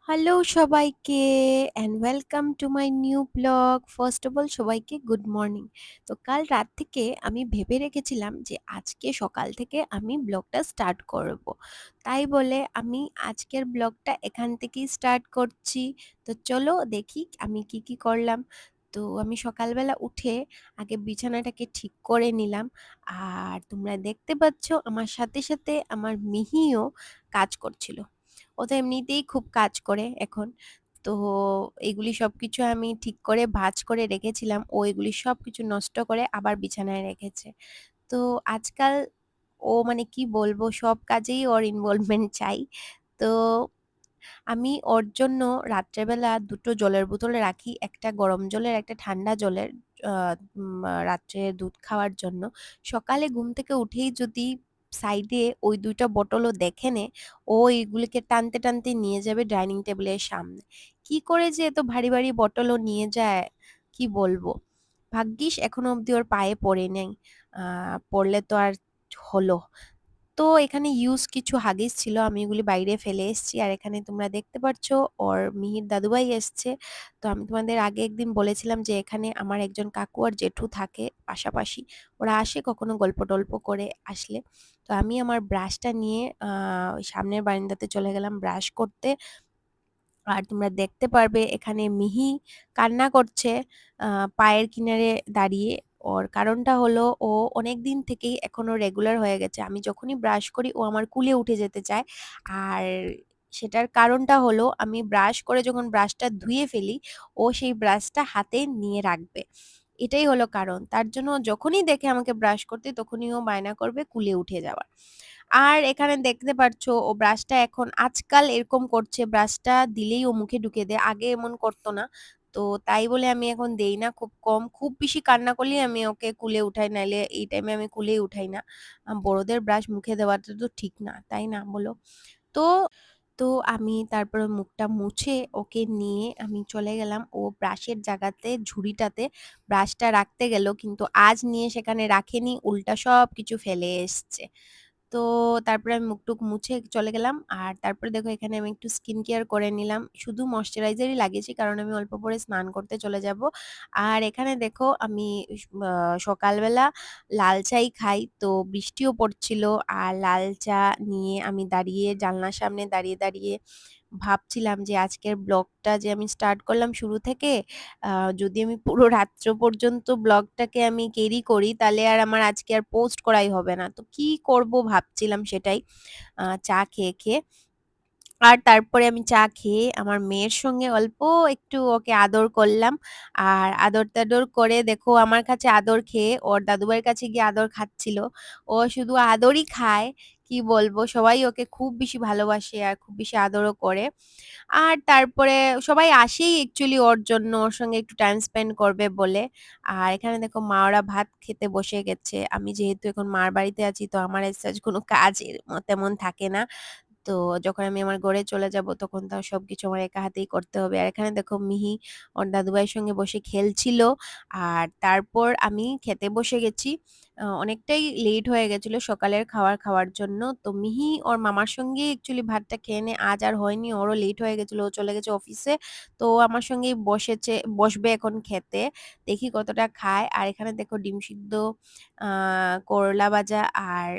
Hello সবাইকে and welcome to my new blog. First of all সবাইকে good morning. তো কাল রাত থেকে আমি ভেবে রেখেছিলাম যে আজকে সকাল থেকে আমি ব্লগটা স্টার্ট করব। তাই বলে আমি আজকের ব্লগটা এখান থেকেই স্টার্ট করছি। তো চলো দেখি আমি কি কি করলাম। তো আমি সকালবেলা উঠে আগে বিছানাটাকে ঠিক করে নিলাম। আর তোমরা দেখতে পাচ্ছ আমার সাথে সাথে আমার মিহিও কাজ করছিল। ও তো এমনিতেই খুব কাজ করে এখন। তো এগুলি সবকিছু আমি ঠিক করে ভাঁজ করে রেখেছিলাম, ও এগুলি সবকিছু নষ্ট করে আবার বিছানায় রেখেছে। তো আজকাল ও মানে কি বলবো, সব কাজেই ওর ইনভলভমেন্ট চাই। তো আমি ওর জন্য রাত্রেবেলা দুটো জলের বোতলে রাখি, একটা গরম জলের একটা ঠান্ডা জলের। রাত্রে দুধ খাওয়ার জন্য সকালে ঘুম থেকে উঠেই যদি সাইডে ওই দুইটা বোতলও দেখে নে, ও এইগুলিকে টানতে টানতে নিয়ে যাবে ডাইনিং টেবিলের সামনে। কি করে যে এত ভারী ভারী বোতলও নিয়ে যায়, কি বলবো। ভাগ্যিস এখনো অবধি ওর পায়ে পড়ে নেই, পড়লে তো আর হলো। তো এখানে ইউজ কিছু হাগিস ছিল, আমি এগুলি বাইরে ফেলে এসেছি। আর এখানে তোমরা দেখতে পাচ্ছ ওর মিহির দাদুভাই এসছে। তো আমি তোমাদের আগে একদিন বলেছিলাম যে এখানে আমার একজন কাকু আর জেঠু থাকে পাশাপাশি, ওরা আসে কখনো গল্প টল্প করে আসলে। তো আমি আমার ব্রাশটা নিয়ে সামনের বারান্দাতে চলে গেলাম ব্রাশ করতে। আর তোমরা দেখতে পারবে এখানে মিহি কান্না করছে পায়ের কিনারে দাঁড়িয়ে। ওর কারণটা হলো, ও অনেক দিন থেকেই এখনো রেগুলার হয়ে গেছে, আমি যখনই ব্রাশ করি ও আমার কুলে উঠে যেতে চায়। আর সেটার কারণটা হলো, আমি ব্রাশ করে যখন ব্রাশটা ধুয়ে ফেলি, ও সেই ব্রাশটা হাতে নিয়ে রাখবে। এটাই হলো কারণ, তার জন্য যখনই দেখে আমাকে ব্রাশ করতে তখনই ও বায়না করবে কুলে উঠে যাওয়ার। আর এখানে দেখতে পাচ্ছো ও ব্রাশটা এখন আজকাল এরকম করছে, ব্রাশটা দিলেই ও মুখে ঢুকে দেয়, আগে এমন করতো না। তো তাই বলে আমি এখন দেই না, খুব কম, খুব বেশি কান্না করলেই আমি ওকে কুলে উঠাই, নাইলে এই টাইমে আমি কুলেই উঠাই না। বড়দের ব্রাশ মুখে দেওয়াটা তো ঠিক না, তাই না বলো? তো তো আমি তারপরে মুখটা মুছে ওকে নিয়ে আমি চলে গেলাম ও ব্রাশের জায়গাতে, ঝুড়িটাতে ব্রাশটা রাখতে গেল, কিন্তু আজ নিয়ে সেখানে রাখেনি, উল্টা সব কিছু ফেলে এসছে। তো তারপরে আমি মুখ-টুখ মুছে চলে গেলাম। আর তারপরে দেখো এখানে আমি একটু স্কিন কেয়ার করে নিলাম। শুধু ময়েশ্চারাইজারই লাগিয়েছি কারণ আমি অল্প পরে স্নান করতে চলে যাব। আর এখানে দেখো আমি সকালবেলা লাল চাই খাই। তো বৃষ্টিও পড়ছিল, আর লাল চা নিয়ে আমি দাঁড়িয়ে জানলার সামনে দাঁড়িয়ে দাঁড়িয়ে ভাবছিলাম যে আজকের ব্লগটা যে আমি স্টার্ট করলাম শুরু থেকে, যদি আমি পুরো রাত্র পর্যন্ত ব্লগটাকে আমি ক্যারি করি তাহলে আর আমার আজকে আর পোস্ট করাই হবে না। তো কি করব ভাবছিলাম সেটাই, চা খেয়ে খেয়ে। আর তারপরে আমি চা খেয়ে আমার মেয়ের সঙ্গে অল্প একটু ওকে আদর করলাম। আর আদর টাদর করে দেখো আমার কাছে আদর খেয়ে ওর দাদুভাইয়ের কাছে গিয়ে আদর খাচ্ছিল। ও শুধু আদরই খায়, কি বলবো, সবাই ওকে খুব বেশি ভালোবাসে আর খুব বেশি আদরও করে। আর তারপরে সবাই আসেই অ্যাকচুয়ালি ওর জন্য, ওর সঙ্গে একটু টাইম স্পেন্ড করবে বলে। আর এখানে দেখো মা ওরা ভাত খেতে বসে গেছে। আমি যেহেতু এখন মার বাড়িতে আছি, তো আমার এক্সাজ কোনো কাজ তেমন থাকে না। তো যখন আমি আমার ঘরে চলে যাব তখন তো সবকিছু আমার একা হাতেই করতে হবে। আর এখানে দেখো মিহি ওর দাদুভাইয়ের সঙ্গে বসে খেলছিল। আর তারপর আমি খেতে বসে গেছি। অনেকটাই লেট হয়ে গেছিল সকালের খাবার খাওয়ার জন্য। তো মিহি ওর মামার সঙ্গে অ্যাকচুয়ালি ভাতটা খেয়ে নে, আজ আর হয়নি, ওরও লেট হয়ে গেছিল, ও চলে গেছে অফিসে। তো ও আমার সঙ্গেই বসবে এখন খেতে, দেখি কতটা খায়। আর এখানে দেখো ডিম সিদ্ধ, করলা ভাজা, আর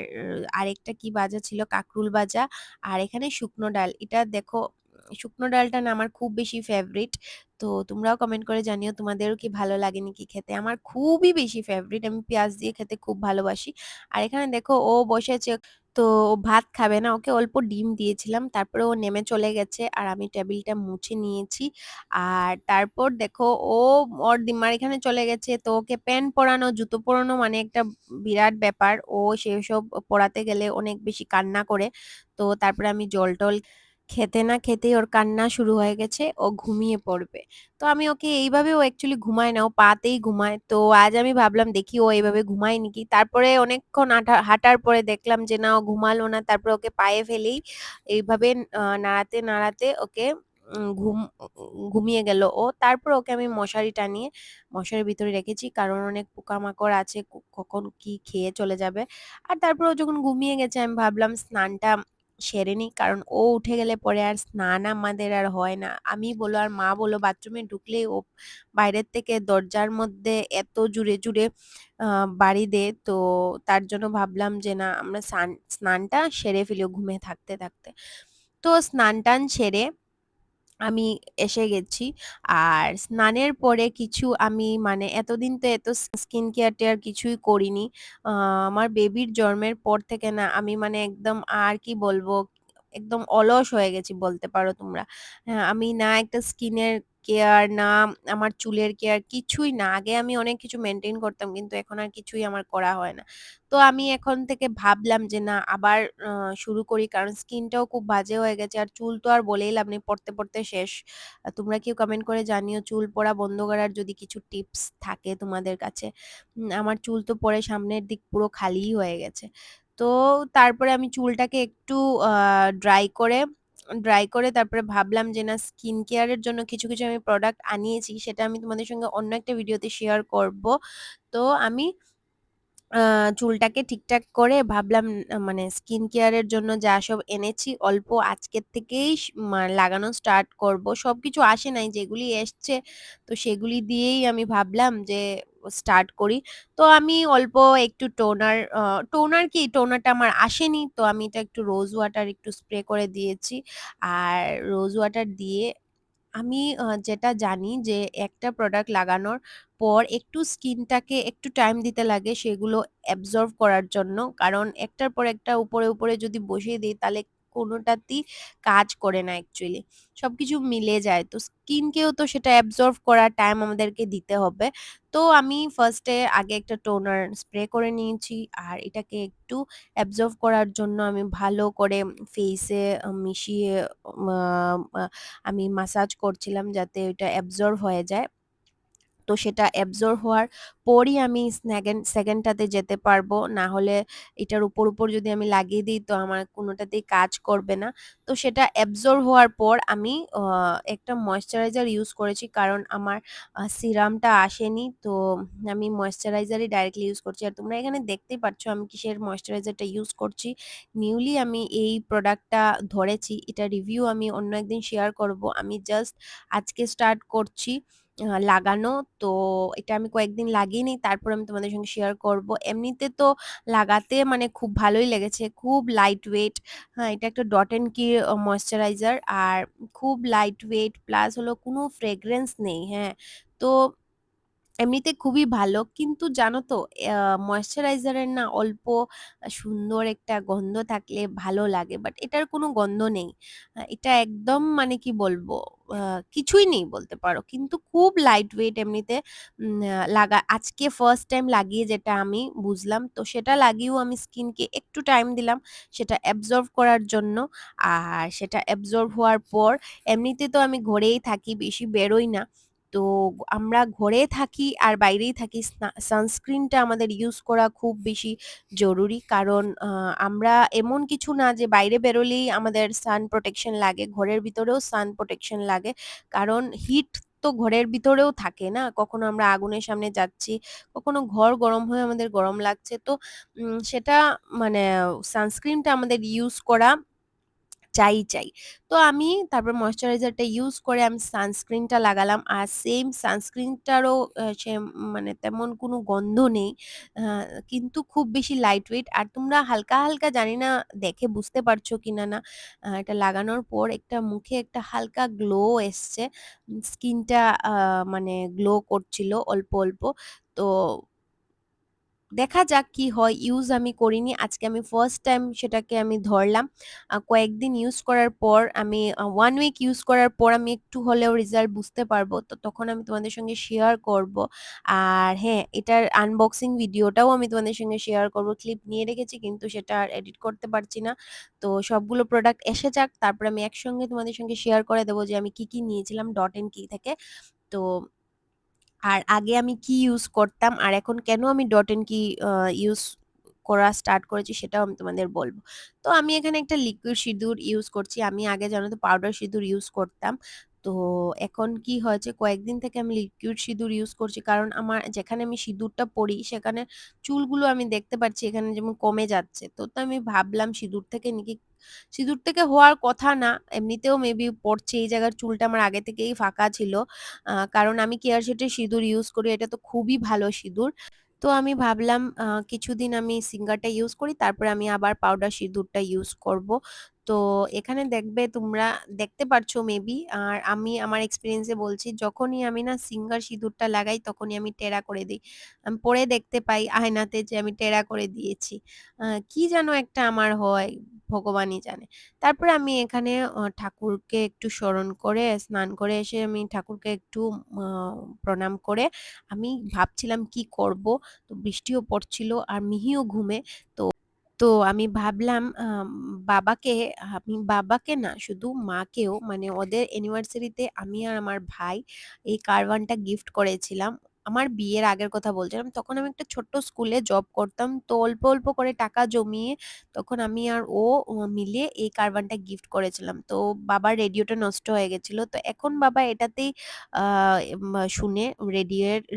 আরেকটা কি ভাজা ছিল, কাকরুল ভাজা। আর এখানে শুকনো ডাল, এটা দেখো শুকনো ডালটা না আমার খুব বেশি ফেভারিট। তো তোমরাও কমেন্ট করে জানিও তোমাদেরও কি ভালো লাগে নাকি খেতে, আমার খুবই বেশি ফেভারিট, আমি পেঁয়াজ দিয়ে খেতে খুব ভালোবাসি। আর এখানে দেখো ও বসেছে, তো ও ভাত খাবে না, ওকে অল্প ডিম দিয়েছিলাম, তারপরে ও নেমে চলে গেছে আর আমি টেবিলটা মুছে নিয়েছি। আর তারপর দেখো ও ওর দিম্মার এখানে চলে গেছে, তো ওকে প্যান্ট পরানো জুতো পরানো মানে একটা বিরাট ব্যাপার, ও সেসব পরাতে গেলে অনেক বেশি কান্না করে। তো তারপরে আমি জল টল খেতে না খেতেই ওর কান্না শুরু হয়ে গেছে, ও ঘুমিয়ে পড়বে। তো আমি ওকে এইভাবে, ও অ্যাকচুয়ালি ঘুমায় না, ও পাতেই ঘুমায়। তো আজ আমি ভাবলাম দেখি ও এইভাবে ঘুমায় নাকি। তারপরে অনেকক্ষণ হাঁটার পরে দেখলাম যে না, ও ঘুমালো না। তারপরে ওকে পায়ে ফেলেই এইভাবে নাড়াতে নাড়াতে ওকে ঘুমিয়ে গেল ও। তারপর ওকে আমি মশারি টানিয়ে মশারির ভিতরে রেখেছি, কারণ অনেক পোকামাকড় আছে, কখন কি খেয়ে চলে যাবে। আর তারপর ও যখন ঘুমিয়ে গেছে আমি ভাবলাম স্নানটা সেরে নিই, কারণ ও উঠে গেলে পরে আর স্নান আমাদের আর হয় না। আমি বলো আর মা বলো, বাথরুমে ঢুকলেই ও বাইরের থেকে দরজার মধ্যে এত জুড়ে জুড়ে বাড়ি দেয়। তো তার জন্য ভাবলাম যে না, আমরা স্নানটা সেরে ফেলি ও ঘুমে থাকতে থাকতে। তো স্নান টান সেরে আমি এসে গেছি। আর স্নানের পরে কিছু আমি মানে এতদিন তো এত স্কিন কেয়ার টেয়ার কিছুই করিনি। আমার বেবির জন্মের পর থেকে না আমি মানে একদম, আর কি বলবো, একদম অলস হয়ে গেছি বলতে পারো তোমরা। হ্যাঁ, আমি না একটা স্কিনের কেয়ার, না আমার চুলের কেয়ার, কিছুই না। আগে আমি অনেক কিছু মেনটেন করতাম, কিন্তু এখন আর কিছুই আমার করা হয় না। তো আমি এখন থেকে ভাবলাম যে না, আবার শুরু করি, কারণ স্কিনটাও খুব বাজে হয়ে গেছে। আর চুল তো আর বলেই লাভ নেই, পড়তে পড়তে শেষ। তোমরা কেউ কমেন্ট করে জানিও চুল পড়া বন্ধ করার যদি কিছু টিপস থাকে তোমাদের কাছে। আমার চুল তো পরে সামনের দিক পুরো খালিই হয়ে গেছে। তো তারপরে আমি চুলটাকে একটু ড্রাই করে তারপরে ভাবলাম যে না, স্কিন কেয়ারের জন্য কিছু কিছু আমি প্রোডাক্ট আনিয়েছি, সেটা আমি তোমাদের সঙ্গে অন্য একটা ভিডিওতে শেয়ার করব। তো আমি চুলটাকে ঠিকঠাক করে ভাবলাম মানে স্কিন কেয়ারের জন্য যা সব এনেছি অল্প আজকের থেকেই লাগানো স্টার্ট করব। সবকিছু আসে নাই, যেগুলি এসছে তো সেগুলি দিয়েই আমি ভাবলাম যে স্টার্ট করি। তো আমি অল্প একটু টোনারটা আমার আসেনি, তো আমি এটা একটু রোজ ওয়াটার একটু স্প্রে করে দিয়েছি। আর রোজ ওয়াটার দিয়ে আমি যেটা জানি যে একটা প্রোডাক্ট লাগানোর পর একটু স্কিনটাকে একটু টাইম দিতে লাগে সেগুলো অ্যাবজর্ব করার জন্য, কারণ একটার পর একটা উপরে উপরে যদি বসিয়ে দিই তাহলে কোনোটাতেই কাজ করে না অ্যাকচুয়ালি, সবকিছু মিলে যায়। তো স্কিনকেও তো সেটা অ্যাবজর্ব করার টাইম আমাদেরকে দিতে হবে। তো আমি ফার্স্টে আগে একটা টোনার স্প্রে করে নিয়েছি, আর এটাকে একটু অ্যাবজর্ব করার জন্য আমি ভালো করে ফেসে মিশিয়ে আমি মাসাজ করছিলাম যাতে ওটা অ্যাবজর্ব হয়ে যায়। তো সেটা অ্যাবজর্ব হওয়ার পরই আমি সেকেন্ডটাতে যেতে পারবো, না হলে এটার উপর উপর যদি আমি লাগিয়ে দিই তো আমার কোনোটাতেই কাজ করবে না। তো সেটা অ্যাবজর্ব হওয়ার পর আমি একটা ময়শ্চারাইজার ইউজ করেছি, কারণ আমার সিরামটা আসেনি। তো আমি ময়শ্চারাইজারই ডাইরেক্টলি ইউজ করছি। আর তোমরা এখানে দেখতেই পাচ্ছ আমি কিসের ময়শ্চারাইজারটা ইউজ করছি। নিউলি আমি এই প্রোডাক্টটা ধরেছি, এটা রিভিউ আমি অন্য একদিন শেয়ার করব। আমি জাস্ট আজকে স্টার্ট করছি লাগানো। তো এটা আমি কয়েকদিন লাগিয়ে নিই, তারপর আমি তোমাদের সঙ্গে শেয়ার করব। এমনিতে তো লাগাতে মানে খুব ভালোই লেগেছে, খুব লাইট ওয়েট। হ্যাঁ, এটা একটা ডট এন্ড কি ময়শ্চারাইজার, আর খুব লাইট ওয়েট প্লাস হলো কোনো ফ্রেগ্রেন্স নেই। হ্যাঁ, তো এমনিতে খুবই ভালো, কিন্তু জানো তো ময়েশ্চারাইজারের না অল্প সুন্দর একটা গন্ধ থাকলে ভালো লাগে, বাট এটার কোনো গন্ধ নেই। এটা একদম মানে কি বলবো, কিছুই নেই বলতে পারো, কিন্তু খুব লাইট ওয়েট এমনিতে। আজকে ফার্স্ট টাইম লাগিয়ে যেটা আমি বুঝলাম, তো সেটা লাগিয়েও আমি স্কিনকে একটু টাইম দিলাম সেটা অ্যাবজর্ব করার জন্য। আর সেটা অ্যাবজর্ব হওয়ার পর এমনিতে তো আমি ঘরেই থাকি, বেশি বেরোই না। তো আমরা ঘরে থাকি আর বাইরেই থাকি, সানস্ক্রিনটা আমাদের ইউজ করা খুব বেশি জরুরি, কারণ আমরা এমন কিছু না যে বাইরে বেরোলেই আমাদের সান প্রোটেকশন লাগে, ঘরের ভিতরেও সান প্রোটেকশন লাগে। কারণ হিট তো ঘরের ভিতরেও থাকে না, কখনো আমরা আগুনের সামনে যাচ্ছি, কখনো ঘর গরম হয়ে আমাদের গরম লাগছে। তো সেটা মানে সানস্ক্রিনটা আমাদের ইউজ করা চাই। তো আমি তারপর ময়শ্চারাইজারটা ইউজ করে আমি সানস্ক্রিনটা লাগালাম, আর সেম সানস্ক্রিনটারও সে মানে তেমন কোনো গন্ধ নেই, কিন্তু খুব বেশি লাইট ওয়েট। আর তোমরা হালকা হালকা, জানি না দেখে বুঝতে পারছো কিনা না, এটা লাগানোর পর একটা মুখে একটা হালকা গ্লো এসছে, স্কিনটা মানে গ্লো করছিল অল্প অল্প। তো দেখা যাক কি হয়, ইউজ আমি করিনি, আজকে আমি ফার্স্ট টাইম সেটাকে আমি ধরলাম। কয়েকদিন ইউজ করার পর আমি 1 উইক ইউজ করার পর আমি একটু হলেও রেজাল্ট বুঝতে পারবো, তো তখন আমি তোমাদের সঙ্গে শেয়ার করব। আর হ্যাঁ, এটার আনবক্সিং ভিডিওটাও আমি তোমাদের সঙ্গে শেয়ার করব, ক্লিপ নিয়ে রেখেছি কিন্তু সেটা আর এডিট করতে পারছি না। তো সবগুলো প্রোডাক্ট এসে যাক, তারপর আমি একসঙ্গে তোমাদের সঙ্গে শেয়ার করে দেবো যে আমি কি কি নিয়েছিলাম ডট এন্ড কি থেকে। তো আর আগে আমি কি ইউজ করতাম আর এখন কেন আমি ডট এন্ড কি ইউজ করা স্টার্ট করেছি সেটাও আমি তোমাদের বলবো। তো আমি এখানে একটা লিকুইড সিঁদুর ইউজ করছি, আমি আগে জানো তো পাউডার সিঁদুর ইউজ করতাম। তো এখন কি হয়েছে, কয়েকদিন থেকে আমি লিকুইড সিঁদুর ইউজ করছি, কারণ আমার যেখানে আমি সিঁদুরটা পরি সেখানে চুলগুলো আমি দেখতে পাচ্ছি এখানে যেমন কমে যাচ্ছে। তো তো আমি ভাবলাম সিঁদুর থেকে নাকি সিঁদুর থেকে হওয়ার কথা না, এমনিতেও মেবি পড়ছে। এই জায়গার চুলটা আমার আগে থেকেই ফাঁকা ছিল। কারণ আমি কেয়ারশেটের সিঁদুর ইউজ করি। এটা তো খুবই ভালো সিঁদুর। তো আমি ভাবলাম কিছুদিন আমি সিঙ্গারটা ইউজ করি, তারপরে আমি আবার পাউডার সিঁদুরটা ইউজ করব। তো এখানে দেখবে তোমরা, দেখতে পারছো মেবি। আর আমি আমার এক্সপিরিয়েন্সে বলছি, যখনই আমি না সিঙ্গার সিঁদুরটা লাগাই তখনই আমি টেরা করে দিই। আমি পরে দেখতে পাই আয়নাতে যে আমি টেরা করে দিয়েছি। কি যেন একটা আমার হয়, ভগবানই জানে। তারপরে আমি এখানে ঠাকুরকে একটু স্মরণ করে স্নান করে এসে আমি ঠাকুরকে একটু প্রণাম করে আমি ভাবছিলাম কি করব। তো বৃষ্টিও পড়ছিল আর মিহিও ঘুমে। তো তো আমি ভাবলাম বাবাকে, আমি বাবাকে না শুধু মাকেও, মানে ওদের অ্যানিভার্সারিতে আমি আর আমার ভাই এই কারভানটা গিফট করেছিলাম। আমার বিয়ের আগের কথা বলছিলাম, তখন আমি একটা ছোট্ট স্কুলে জব করতাম, তো অল্প অল্প করে টাকা জমিয়ে তখন আমি আর ও মিলে এই কারভানটা গিফট করেছিলাম। তো বাবার রেডিওটা নষ্ট হয়ে গেছিল, তো এখন বাবা এটাতেই শুনে,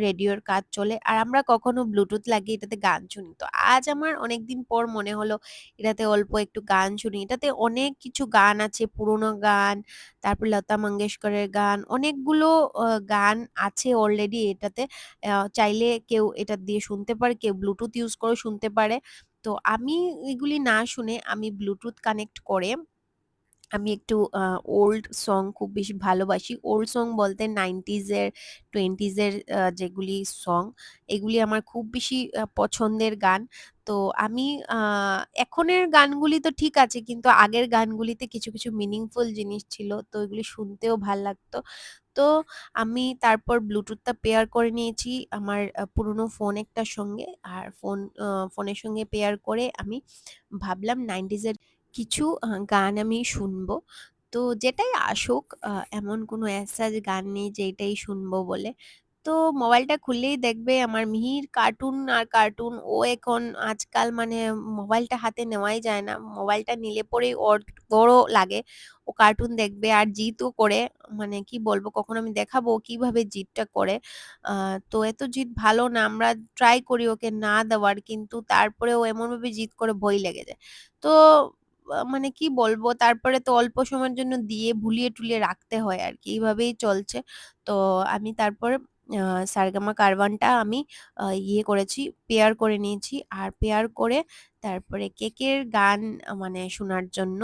রেডিওর কাজ চলে। আর আমরা কখনো ব্লুটুথ লাগিয়ে এটাতে গান শুনি। তো আজ আমার অনেকদিন পর মনে হলো এটাতে অল্প একটু গান শুনি। এটাতে অনেক কিছু গান আছে, পুরোনো গান, তারপর লতা মঙ্গেশকরের গান, অনেকগুলো গান আছে অলরেডি এটাতে। চাইলে কেউ এটা দিয়ে শুনতে পারে, কেউ ব্লুটুথ ইউজ করে শুনতে পারে। তো আমি এগুলি না শুনে আমি ব্লুটুথ কানেক্ট করে আমি একটু ওল্ড সং খুব বেশি ভালোবাসি। ওল্ড সং বলতে 90s এর 20s এর যেগুলি সং, এগুলি আমার খুব বেশি পছন্দের গান। তো আমি এখনের গানগুলি তো ঠিক আছে, কিন্তু আগের গানগুলিতে কিছু কিছু মিনিংফুল জিনিস ছিল, তো এগুলি শুনতেও ভাল লাগতো। তো আমি তারপর ব্লুটুথটা পেয়ার করে নিয়েছি আমার পুরনো ফোন একটার সঙ্গে। আর ফোনের সঙ্গে পেয়ার করে আমি ভাবলাম 90s এর কিছু গান আমি শুনবো। তো যেটাই আসুক, এমন কোনো অ্যাজ গান নেই যে এটাই শুনবো বলে। তো মোবাইলটা খুললেই দেখবে আমার মিহির কার্টুন আর কার্টুন। ও এখন আজকাল মানে মোবাইলটা হাতে নেওয়াই যায় না। মোবাইলটা নিলে পরেই ওর বড় লাগে। ও কার্টুন দেখবে আর জিদও করে। মানে কি বলবো, কখনো আমি দেখাবো ও কিভাবে জিদটা করে। তো এত জিদ ভালো না, আমরা ট্রাই করি ওকে না দেওয়ার, কিন্তু তারপরেও এমনভাবে জিদ করে ভয় লেগে যায়। তো মানে কি বলবো, তারপরে তো অল্প সময়ের জন্য দিয়ে ভুলিয়ে টুলিয়ে রাখতে হয় আর কি, এইভাবেই চলছে। তো আমি তারপর সারেগামা কারভানটা আমি ইয়ে করেছি, পেয়ার করে নিয়েছি। আর পেয়ার করে তারপরে কেকের গান মানে শোনার জন্য,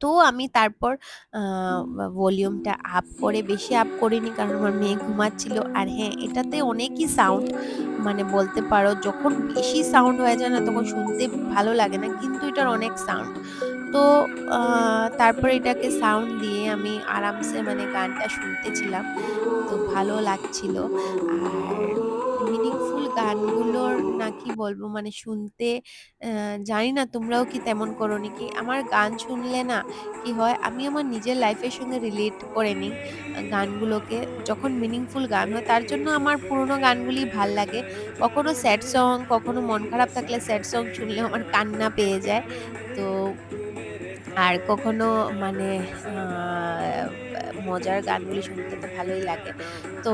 তো আমি তারপর ভলিউমটা আপ করে, বেশি আপ করিনি কারণ আমার মেয়ে ঘুমাচ্ছিল। আর হ্যাঁ, এটাতে অনেকই সাউন্ড, মানে বলতে পারো যখন বেশি সাউন্ড হয়ে যায় না তখন শুনতে ভালো লাগে না, কিন্তু এটার অনেক সাউন্ড। তো তারপর এটাকে সাউন্ড দিয়ে আমি আরামসে মানে গানটা শুনতেছিলাম। তো ভালো লাগছিল। আর মিনিংফুল গানগুলোর না কি বলবো, মানে শুনতে জানি না তোমরাও কি তেমন করো নাকি। আমার গান শুনলে না কি হয়, আমি আমার নিজের লাইফের সঙ্গে রিলেট করে নিই গানগুলোকে। যখন মিনিংফুল গান হয় তার জন্য আমার পুরোনো গানগুলি ভাল লাগে। কখনো স্যাড সং, কখনো মন খারাপ থাকলে স্যাড সং শুনলেও আমার কান্না পেয়ে যায়। তো আর কখনো মানে মজার গানগুলি শুনতে তো ভালোই লাগে। তো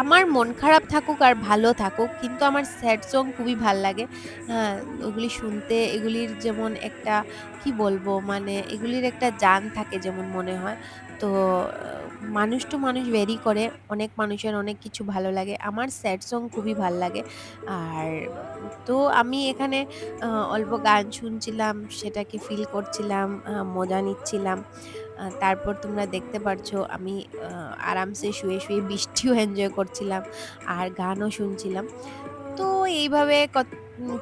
আমার মন খারাপ থাকুক আর ভালো থাকুক, কিন্তু আমার স্যাড সং খুবই ভাল লাগে। হ্যাঁ, ওগুলি শুনতে, এগুলির যেমন একটা কি বলবো, মানে এগুলির একটা জান থাকে যেমন মনে হয়। তো মানুষ টু মানুষ ভেরি করে, অনেক মানুষের অনেক কিছু ভালো লাগে। আমার স্যাড সং খুবই ভাল লাগে। আর তো আমি এখানে অল্প গান শুনছিলাম, সেটাকে ফিল করছিলাম, মজা নিচ্ছিলাম। তারপর তোমরা দেখতে পারছো আমি আরামসে শুয়ে শুয়ে বৃষ্টিও এনজয় করছিলাম আর গানও শুনছিলাম। তো এইভাবে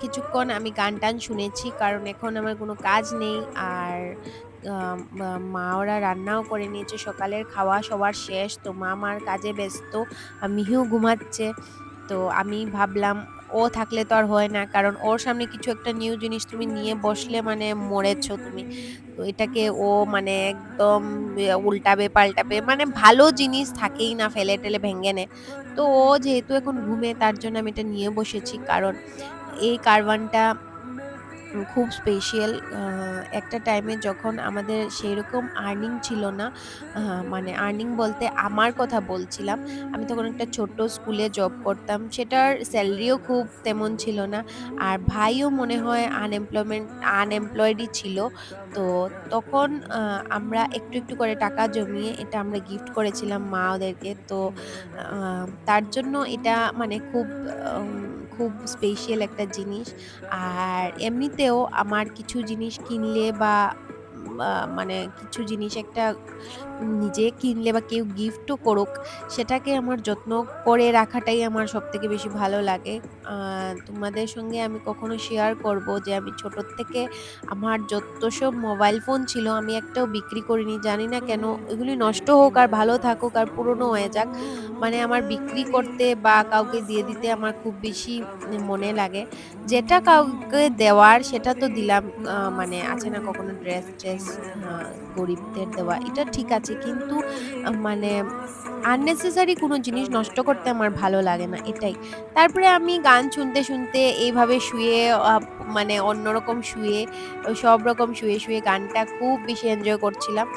কিছুক্ষণ আমি গান টান শুনেছি, কারণ এখন আমার কোনো কাজ নেই। আর মা ওরা রান্নাও করে নিয়েছে, সকালের খাওয়া সবার শেষ, তো মা আমার কাজে ব্যস্ত, আর মিহিও ঘুমাচ্ছে। তো আমি ভাবলাম ও থাকলে তো আর হয় না, কারণ ওর সামনে কিছু একটা নিউ জিনিস তুমি নিয়ে বসলে মানে মরেছো তুমি। তো এটাকে ও মানে একদম উল্টাবে পাল্টাবে, মানে ভালো জিনিস থাকেই না, ফেলে টেলে ভেঙে নেয়। তো ও যেহেতু এখন ঘুমে তার জন্য আমি এটা নিয়ে বসেছি, কারণ এই কারবানটা খুব স্পেশাল একটা টাইমে যখন আমাদের সেইরকম আর্নিং ছিল না। মানে আর্নিং বলতে আমার কথা বলছিলাম। আমি তখন একটা ছোট্ট স্কুলে জব করতাম। সেটার সেলারিও খুব তেমন ছিল না। আর ভাইও মনে হয় আনএমপ্লয়েডই ছিল। তো তখন আমরা একটু করে টাকা জমিয়ে এটা আমরা গিফট করেছিলাম মা ওদেরকে। তো তার জন্য এটা মানে খুব স্পেশাল একটা জিনিস। আর এমনিতেও আমার কিছু জিনিস কিনলে বা মানে কিছু জিনিস একটা নিজে কিনলে বা কেউ গিফটও করুক, সেটাকে আমার যত্ন করে রাখাটাই আমার সবথেকে বেশি ভালো লাগে। তোমাদের সঙ্গে আমি কখনো শেয়ার করব যে আমি ছোটর থেকে আমার যত সব মোবাইল ফোন ছিল আমি একটাও বিক্রি করিনি। জানি না কেন? ওইগুলি নষ্ট হোক আর ভালো থাকুক আর পুরনো হয়ে যাক, মানে আমার বিক্রি করতে বা কাউকে দিয়ে দিতে আমার খুব বেশি মনে লাগে। যেটা কাউকে দেওয়ার সেটা তো দিলাম। মানে আছে না কখনো ড্রেস গরিবদের দেওয়া এটা ঠিক আছে, কিন্তু মানে আননেসেসারি কোনো জিনিস নষ্ট করতে আমার ভালো লাগে না, এটাই। তারপরে আমি গান শুনতে এইভাবে শুয়ে মানে অন্যরকম শুয়ে সব রকম শুয়ে গানটা খুব বেশি এনজয় করছিলাম।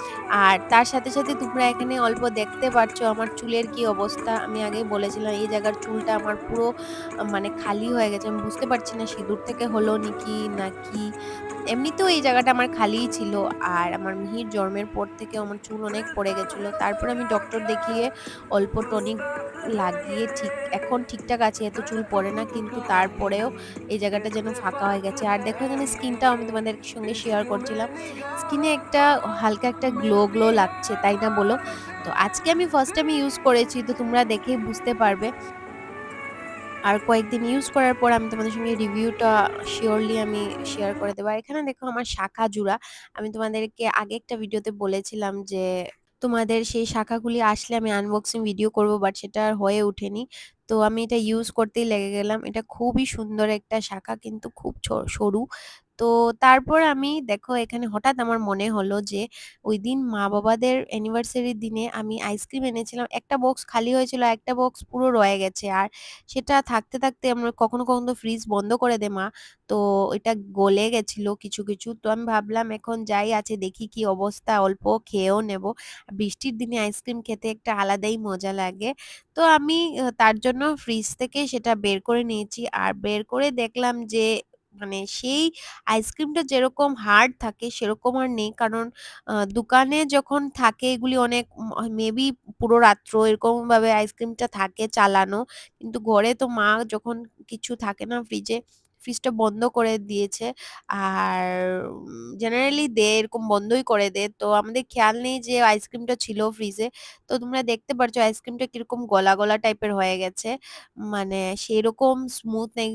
আর তার সাথে তোমরা এখানে অল্প দেখতে পারছো আমার চুলের কি অবস্থা। আমি আগেই বলেছিলাম এই জায়গার চুলটা আমার পুরো মানে খালি হয়ে গেছে। আমি বুঝতে পারছি না সিঁদুর থেকে হলো নাকি এমনিতেও এই জায়গাটা আমার খালিই ছিল। আর আমার মিহির জন্মের পর থেকে আমার চুল অনেক পড়ে গেছিল। তারপর আমি ডক্টর দেখিয়ে অল্প টনিক লাগিয়ে এখন ঠিকঠাক আছে, এত চুল পড়ে না, কিন্তু তারপরেও এই জায়গাটা যেন ফাঁকা হয়ে গেছে। আর দেখো এখানে স্কিনটাও আমি তোমাদের সঙ্গে শেয়ার করছিলাম, স্কিনে একটা হালকা একটা গ্লো লাগছে, তাই না বলো? তো আজকে আমি ফার্স্ট টাইম ইউজ করেছি, তো তোমরা দেখেই বুঝতে পারবে। আর কয়েকদিন ইউজ করার পর আমি তোমাদের সঙ্গে রিভিউটা শিওরলি আমি শেয়ার করে দেবো। আর এখানে দেখো আমার শাখা জুড়া, আমি তোমাদেরকে আগে একটা ভিডিওতে বলেছিলাম যে তোমাদের সেই শাখাগুলি আসলে আমি আনবক্সিং ভিডিও করব, বাট সেটা আর হয়ে ওঠেনি। তো আমি এটা ইউজ করতেই লেগে গেলাম। এটা খুবই সুন্দর একটা শাখা, কিন্তু খুব সরু। তো তারপর আমি দেখো এখানে হঠাৎ আমার মনে হলো যে ওই দিন মা বাবাদের অ্যানিভার্সারির দিনে আমি আইসক্রিম এনেছিলাম, একটা বক্স খালি হয়েছিল, একটা বক্স পুরো রয়ে গেছে। আর সেটা থাকতে আমরা কখনো তো ফ্রিজ বন্ধ করে দে মা, তো এটা গলে গেছিল কিছু। তো আমি ভাবলাম এখন যাই আছে দেখি কি অবস্থা, অল্প খেয়েও নেব। বৃষ্টির দিনে আইসক্রিম খেতে একটা আলাদাই মজা লাগে। তো আমি তার জন্য ফ্রিজ থেকে সেটা বের করে নিয়েছি, আর বের করে দেখলাম যে মানে সেই আইসক্রিমটা যেরকম হার্ড থাকে সেরকম আর নেই। কারণ দোকানে যখন থাকে এগুলি অনেক মেবি পুরো রাত্র এরকম ভাবে আইসক্রিমটা থাকে চালানো, কিন্তু ঘরে তো মা যখন কিছু থাকে না ফ্রিজে, ফ্রিজটা বন্ধ করে দিয়েছে। আর জেনারেলি এরকম বন্ধই করে দেয়, তো আমাদের খেয়াল নেই যে আইসক্রিমটা ছিল ফ্রিজে। তো তোমরা দেখতে পারছো আইসক্রিমটা কিরকম গলা টাইপের হয়ে গেছে, মানে সেরকম স্মুথ নেই,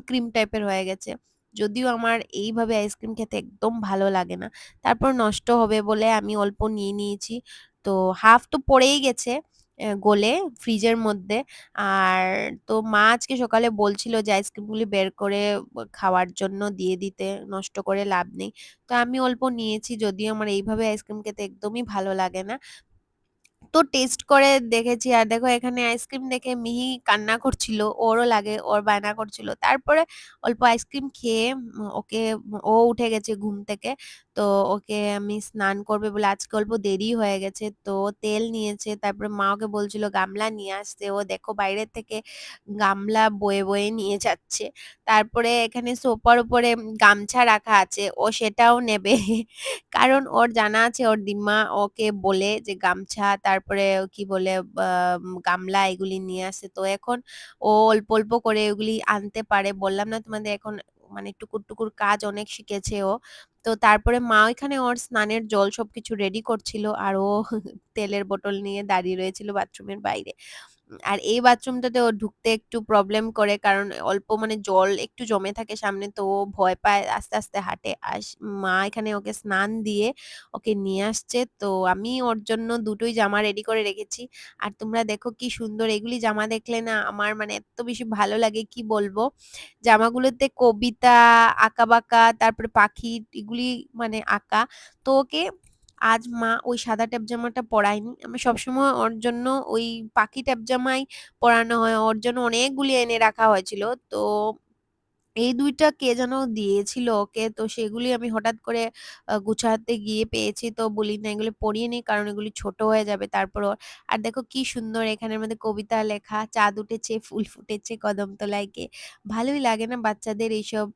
ক্রিম টাইপের হয়ে গেছে। যদিও আমার এইভাবে আইসক্রিম খেতে একদম ভালো লাগে না, তারপর নষ্ট হবে বলে আমি অল্প নিয়ে নিয়েছি। তো হাফ তো পড়েই গেছে গলে ফ্রিজের মধ্যে। আর তো মা আজকে সকালে বলছিল যে আইসক্রিমগুলি বের করে খাওয়ার জন্য দিয়ে দিতে, নষ্ট করে লাভ নেই। তো আমি অল্প নিয়েছি, যদিও আমার এইভাবে আইসক্রিম খেতে একদমই ভালো লাগে না। তো টেস্ট করে দেখেছি, আর দেখো এখানে আইসক্রিম দেখে মিহি কান্না করছিল, ওরও লাগে, ওর বায়না করছিল। তারপরে অল্প আইসক্রিম খেয়ে ও উঠে গেছে ঘুম থেকে। তো ওকে আমি স্নান করবে বলে আজকে অল্প দেরি হয়ে গেছে, তো তেল নিয়েছে। তারপরে মা ওকে বলছিল গামলা নিয়ে আসতে, ও দেখো বাইরের থেকে গামলা বয়ে নিয়ে যাচ্ছে। তারপরে এখানে সোফার উপরে গামছা রাখা আছে, ও সেটাও নেবে কারণ ওর জানা আছে ওর দিম্মা ওকে বলে যে গামছা তারপরে কি বলে গামলা এগুলি নিয়ে আসে। তো এখন ও অল্প করে এগুলি আনতে পারে, বললাম না তোমাদের এখন মানে টুকুর কাজ অনেক শিখেছে ও। তো তারপরে মা ওইখানে ওর স্নানের জল সবকিছু রেডি করছিল, আর ও তেলের বোতল নিয়ে দাঁড়িয়ে রয়েছিল বাথরুমের বাইরে। আর এই বাথরুমটাতে ও ঢুকতে একটু প্রবলেম করে, কারণ অল্প মানে জল একটু জমে থাকে সামনে, তো ও ভয় পায়, আস্তে হাঁটে। আর মা এখানে ওকে স্নান দিয়ে ওকে নিয়ে আসছে। তো আমি ওর জন্য দুটোই জামা রেডি করে রেখেছি। আর তোমরা দেখো কি সুন্দর এগুলি জামা, দেখলে না আমার মানে এত বেশি ভালো লাগে কি বলবো। জামাগুলোতে কবিতা আঁকাবাঁকা, তারপরে পাখি এগুলি মানে আঁকা। তো ওকে আজ মা ওই সাদা ট্যাপ জামাটা পরায়নি, আমি সবসময় ওর জন্য ওই পাখি ট্যাপ জামাই পরানো হয়। ওর জন্য অনেকগুলি এনে রাখা হয়েছিল। তো এই ২ টা কে যেন দিয়েছিল ওকে। তো সেগুলি আমি হঠাৎ করে গুছাতে গিয়ে পেয়েছি। তো বলি না এগুলো পড়িয়ে নিই কারণ এগুলি ছোট হয়ে যাবে তারপরও। আর দেখো কি সুন্দর এখানের মধ্যে কবিতা লেখা, চাঁদ উঠেছে, ফুল ফুটেছে কদমতলায় কে। ভালোই লাগে না বাচ্চাদের এইসব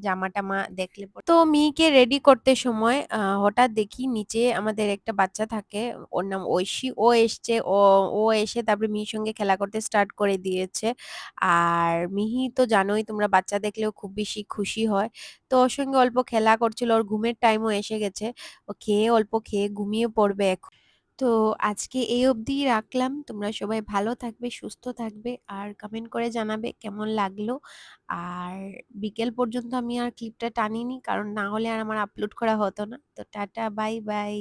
জামা-টামা দেখলে পরে। তো মিহিকে রেডি করতে সময় হঠাৎ দেখি নিচে আমাদের একটা বাচ্চা থাকে, ওর নাম ঐশী। ও এসছে, ও এসে তারপরে মিহির সঙ্গে খেলা করতে স্টার্ট করে দিয়েছে। আর মিহি তো জানোই তোমরা বাচ্চা দেখলেও খুব বেশি খুশি হয়। তো ওর সঙ্গে অল্প খেলা করছিল, ওর ঘুমের টাইমও এসে গেছে। ও খেয়ে অল্প খেয়ে ঘুমিয়ে পড়বে এখন। তো আজকে এই অবধিই রাখলাম। তোমরা সবাই ভালো থাকবে, সুস্থ থাকবে আর কমেন্ট করে জানাবে কেমন লাগলো। আর বিকেল পর্যন্ত আমি আর ক্লিপটা টানিনি কারণ না হলে আর আমার আপলোড করা হতো না। তো টাটা, বাই বাই।